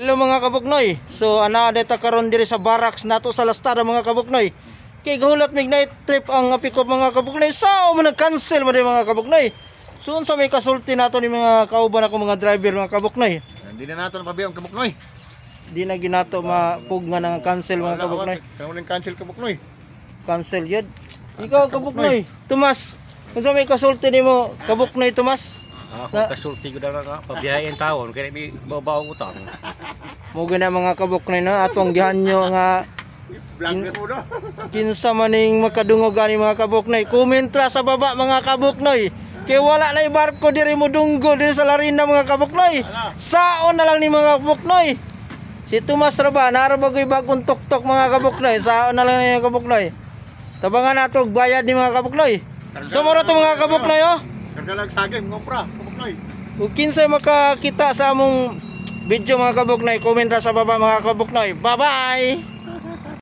Hello mga kabuknoy. So ana deta karon diri sa barracks nato sa Lastada mga kabuknoy. Kay gahulot mig night trip ang pick-up mga kabuknoy. Sao man nag-cancel man mga kabuknoy. So unsa may kasulti nato ni mga kauban ako mga driver mga kabuknoy. Hindi na nato napabiyang kabuknoy. Di na ginato mapug nga nang cancel mga kabuknoy. Kamo ning cancel kabuknoy. Cancel yun. Ikaw kabuknoy. Tomas. Unsa may kasulti nimo kabuknoy Tomas? Ako kasulti ko na nga pabiyahin taon kaya may babaw utang. Mo gina mga kabuknoy na atong gihanyo nga kinsa maning makadungog ani mga kabuknoy. Komentra sa baba mga kabuknoy. Kay wala na barko diri mo dunggo diri sa Larina mga kabuknoy. Saon na lang ni mga kabuknoy. Si Tomas Raba narabagoy bagong tuktok mga kabuknoy. Saon na lang ni mga kabuknoy. Tabangan nato bayad ni mga kabuknoy. Sumuro to mga kabuknoy oh. Kagalag saging ngompra kabuknoy. Kung kinsay makakita sa among video mga kabuknoy, komenta sa baba mga kabuknoy. Bye-bye!